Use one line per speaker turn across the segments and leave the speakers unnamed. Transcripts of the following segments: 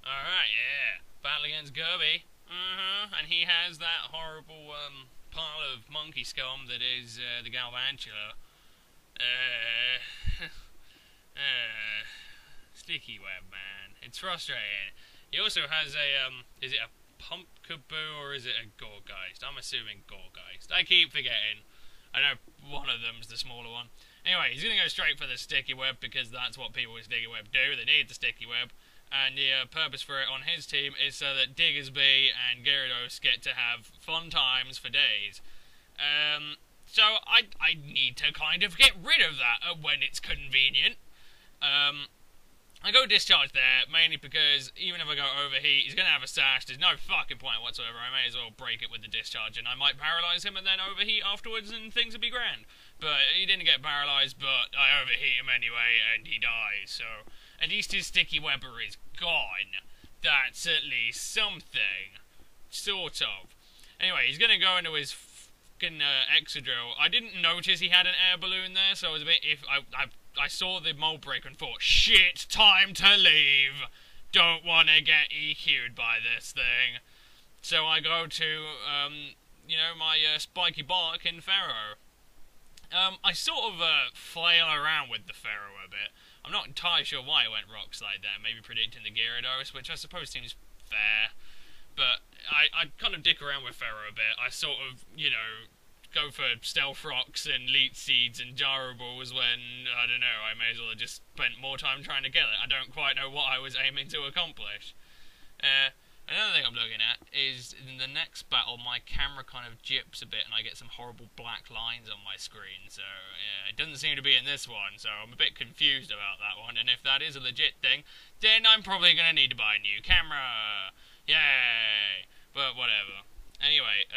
Alright, yeah. Battle against ghirby. And he has that horrible pile of monkey scum that is the galvantula. Uh, Sticky web, man. It's frustrating. He also has a, is it a pumpkaboo or is it a gorgeist? I'm assuming gorgeist. I keep forgetting. I know one of them's the smaller one. Anyway, he's going to go straight for the sticky web because that's what people with sticky web do. They need the sticky web. And the purpose for it on his team is so that Diggersby and Gyarados get to have fun times for days. So I need to kind of get rid of that when it's convenient. I go discharge there, mainly because even if I go overheat, he's going to have a sash. There's no fucking point whatsoever. I may as well break it with the discharge, and I might paralyse him and then overheat afterwards, and things will be grand. But he didn't get paralysed, but I overheat him anyway, and he dies. So at least his sticky webber is gone. That's at least something. Sort of. Anyway, he's going to go into his fucking Excadrill. I didn't notice he had an air balloon there, so I was a bit... I saw the mold breaker and thought, shit, time to leave. Don't want to get EQ'd by this thing. So I go to, you know, my spiky bark in Pharaoh. I sort of flail around with the Pharaoh a bit. I'm not entirely sure why I went rock slide there. Maybe predicting the Gyarados, which I suppose seems fair. But I kind of dick around with Pharaoh a bit. I sort of, you know, go for stealth rocks and leech seeds and gyro balls when, I don't know, I may as well have just spent more time trying to get it. I don't quite know what I was aiming to accomplish. Another thing I'm looking at is in the next battle my camera kind of jips a bit and I get some horrible black lines on my screen, so yeah, it doesn't seem to be in this one, so I'm a bit confused about that one, and if that is a legit thing, then I'm probably going to need to buy a new camera. Yay! But whatever. Anyway,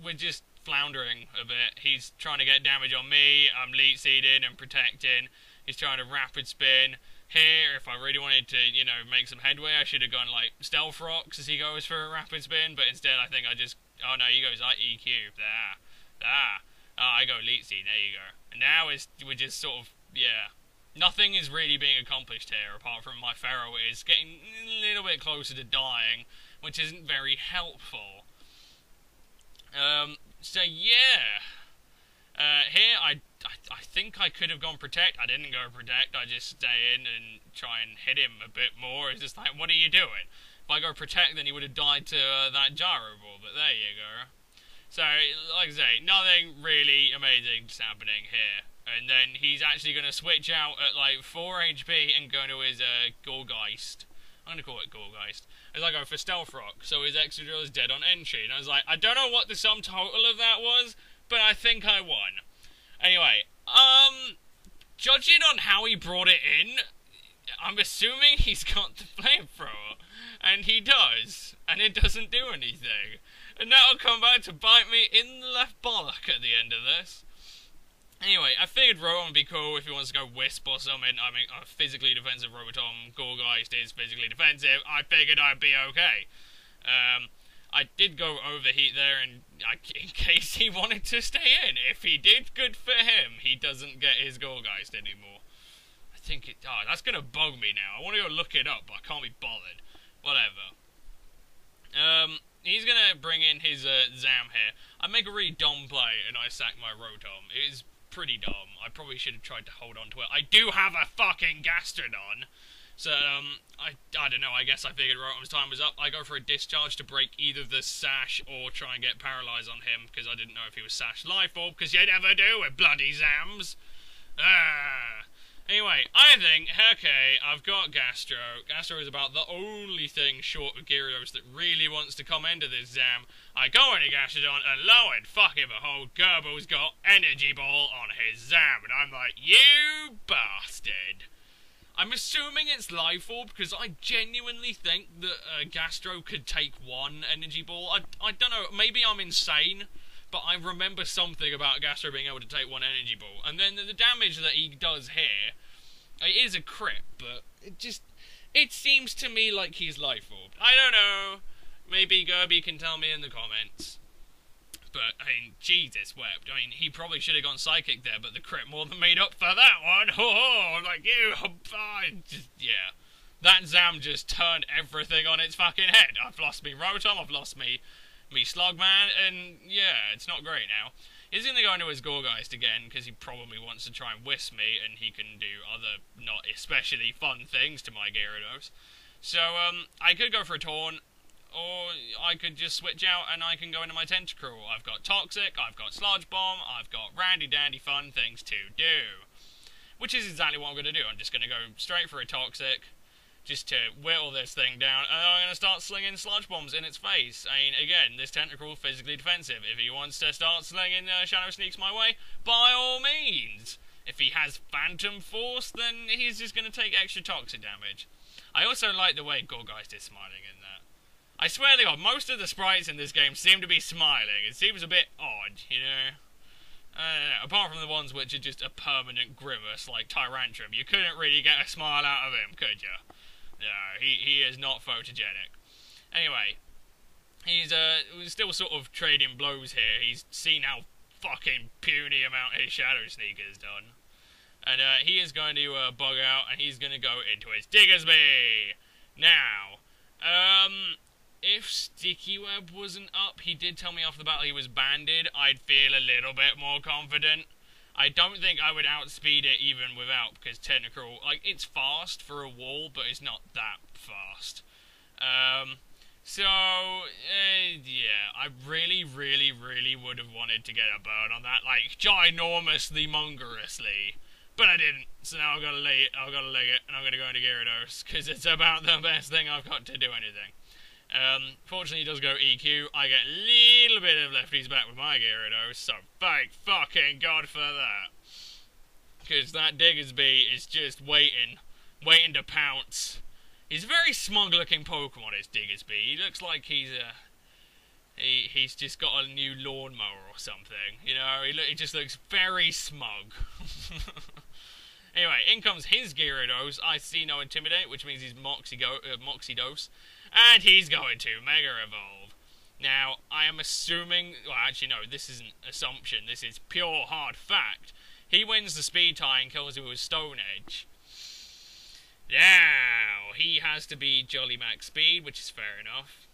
we're just floundering a bit. He's trying to get damage on me, I'm leech seeding and protecting. He's trying to rapid spin. Here, if I really wanted to, you know, make some headway, I should have gone, like, stealth rocks as he goes for a rapid spin, but instead I think I just... Oh, no, he goes, like, EQ. There. Oh, I go leech seed. There you go. And now we're just sort of, yeah... Nothing is really being accomplished here, apart from my Pharaoh is getting a little bit closer to dying, which isn't very helpful. So yeah. Here, I think I could have gone protect. I didn't go protect. I just stay in and try and hit him a bit more. It's just like, what are you doing? If I go protect, then he would have died to that gyro ball. But there you go. So, like I say, nothing really amazing is happening here. And then he's actually going to switch out at like 4 HP and go to his Gorgeist. I'm going to call it Gorgeist. As I go for Stealth Rock, so his Excadrill is dead on entry. And I was like, I don't know what the sum total of that was, but I think I won. Anyway, judging on how he brought it in, I'm assuming he's got the flamethrower. And he does. And it doesn't do anything. And that'll come back to bite me in the left bollock at the end of this. Anyway, I figured Rotom would be cool if he wants to go Wisp or something. I mean, a physically defensive Rotom, Gorgeist is physically defensive. I figured I'd be okay. I did go overheat there in case he wanted to stay in. If he did, good for him. He doesn't get his Gorgeist anymore. I think it... Oh, that's going to bug me now. I want to go look it up, but I can't be bothered. Whatever. He's going to bring in his Zam here. I make a really dumb play and I sack my Rotom. It is pretty dumb. I probably should have tried to hold on to it. I do have a fucking Gastrodon. So, I don't know, I guess I figured Rotom's time was up. I go for a discharge to break either the sash or try and get paralysed on him, because I didn't know if he was sash life orb, because you never do with bloody Zams. Anyway, I think, okay, I've got Gastro. Gastro is about the only thing short of Gyarados that really wants to come into this Zam. I go into Gastrodon, and lo and fucking behold, Gherbal's got Energy Ball on his Zam, and I'm like, you bastard. I'm assuming it's Life Orb, because I genuinely think that Gastro could take one Energy Ball. I don't know, maybe I'm insane, but I remember something about Gastro being able to take one Energy Ball. And then the damage that he does here, it is a crit, but it seems to me like he's Life Orb. I don't know. Maybe ghirby can tell me in the comments. But, I mean, Jesus wept. I mean, he probably should have gone Psychic there, but the crit more than made up for that one. Oh, like, you, yeah. That Zam just turned everything on its fucking head. I've lost me Rotom, I've lost me Slugman, and yeah, it's not great now. He's going to go into his Gorgeist again, because he probably wants to try and Wisp me, and he can do other not especially fun things to my Gyarados. So, I could go for a Taunt, or I could just switch out and I can go into my Tentacruel. I've got Toxic, I've got Sludge Bomb, I've got randy dandy fun things to do. Which is exactly what I'm going to do. I'm just going to go straight for a Toxic, just to whittle this thing down, and I'm going to start slinging Sludge Bombs in its face. I mean, again, this Tentacruel is physically defensive. If he wants to start slinging Shadow Sneaks my way, by all means. If he has Phantom Force, then he's just going to take extra Toxic damage. I also like the way Gorgeist is smiling in that. I swear to God, most of the sprites in this game seem to be smiling. It seems a bit odd, you know? Apart from the ones which are just a permanent grimace, like Tyrantrum. You couldn't really get a smile out of him, could you? No, he is not photogenic. Anyway, he's still sort of trading blows here. He's seen how fucking puny amount his Shadow Sneak has done. And he is going to bug out, and he's going to go into his Diggersby. Now, if Sticky Web wasn't up, he did tell me off the bat he was banded, I'd feel a little bit more confident. I don't think I would outspeed it even without, because Tentacruel, like, it's fast for a wall, but it's not that fast. Yeah, I really would have wanted to get a burn on that, like, ginormously, mongerously. But I didn't, so now I've got to leg it, and I'm going to go into Gyarados, because it's about the best thing I've got to do anything. Fortunately, he does go EQ. I get a little bit of lefties back with my Gyarados, so thank fucking God for that. Because that Diggersby is just waiting to pounce. He's a very smug-looking Pokemon, this Diggersby. He looks like he's just got a new lawnmower or something. You know, he just looks very smug. Anyway, in comes his Gyarados. I see no Intimidate, which means he's Moxie-Dose. And he's going to Mega Evolve. Now, I am assuming... Well, actually, no, this isn't assumption. This is pure hard fact. He wins the speed tie and kills you with Stone Edge. Now, he has to be Jolly Max Speed, which is fair enough.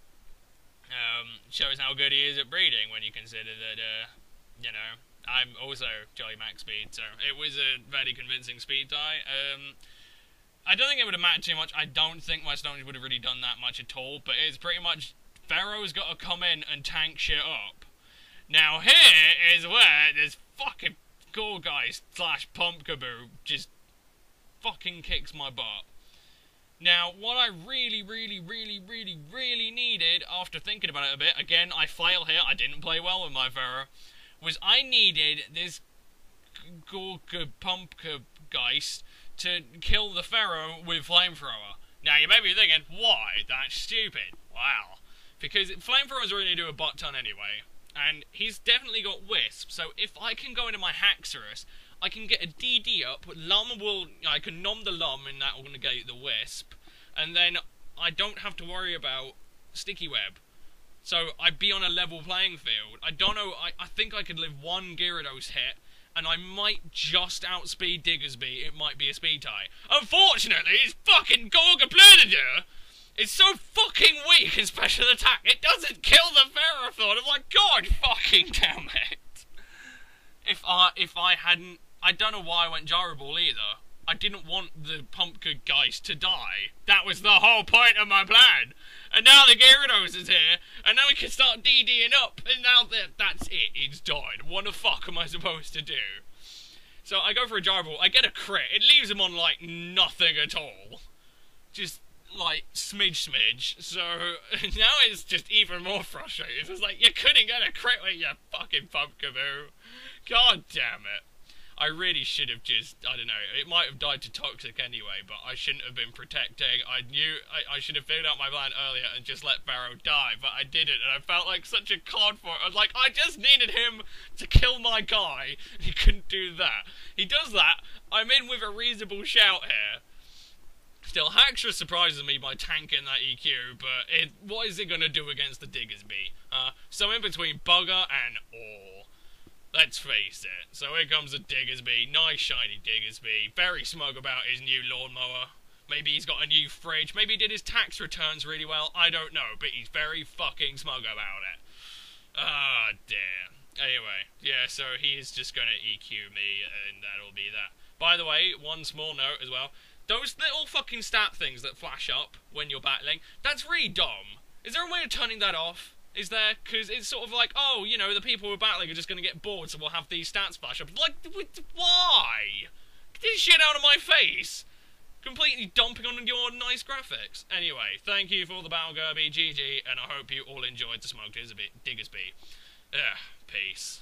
Shows how good he is at breeding when you consider that, you know, I'm also Jolly Max Speed, so it was a very convincing speed tie. I don't think it would have mattered too much. I don't think my Stone Edge would have really done that much at all, but it's pretty much Pharaoh's got to come in and tank shit up. Now here is where this fucking Gorgeist / Pumpkaboo just fucking kicks my butt. Now, what I really needed, after thinking about it a bit, again, I fail here, I didn't play well with my Pharaoh, was I needed this Pumpkabgeist to kill the Pharaoh with Flamethrower. Now, you may be thinking, why? That's stupid. Wow. Because Flamethrowers are going to do a butt ton anyway, and he's definitely got Wisp, so if I can go into my Haxorus, I can get a DD up, I can nom the Lum and that will negate the Wisp, and then I don't have to worry about Sticky Web. So I'd be on a level playing field. I don't know, I think I could live one Gyarados hit, and I might just outspeed Diggersby. It might be a speed tie. Unfortunately, it's fucking Gorgapludiger! It's so fucking weak in special attack, it doesn't kill the Ferrothorn. I'm like, God fucking damn it. If I hadn't... I don't know why I went Gyroball either. I didn't want the Pumpkabgeist to die. That was the whole point of my plan. And now the Gyarados is here, and now we can start DDing up, and now that's it. It's died. What the fuck am I supposed to do? So I go for a Gyroball. I get a crit. It leaves him on, like, nothing at all. Just... like, smidge. So, now it's just even more frustrating. It's like, you couldn't get a crit with your fucking Pumpkaboo. God damn it. I really should have just, I don't know, it might have died to Toxic anyway, but I shouldn't have been protecting. I knew, I should have figured out my plan earlier and just let Pharaoh die, but I didn't, and I felt like such a cod for it. I was like, I just needed him to kill my guy. He couldn't do that. He does that. I'm in with a reasonable shout here. Still, Haxorus surprises me by tanking that EQ, but what is it going to do against the Diggersby? So in between Bugger and Ore. Let's face it. So here comes the Diggersby. Nice shiny Diggersby. Very smug about his new lawnmower. Maybe he's got a new fridge. Maybe he did his tax returns really well. I don't know, but he's very fucking smug about it. Ah, dear. Anyway, yeah, so he is just going to EQ me, and that'll be that. By the way, one small note as well. Those little fucking stat things that flash up when you're battling, that's really dumb. Is there a way of turning that off? Is there? Because it's sort of like, oh, you know, the people who are battling are just going to get bored, so we'll have these stats flash up. Like, why? Get this shit out of my face! Completely dumping on your nice graphics. Anyway, thank you for the battle, ghirby, GG, and I hope you all enjoyed the Smug Diggersby. Peace.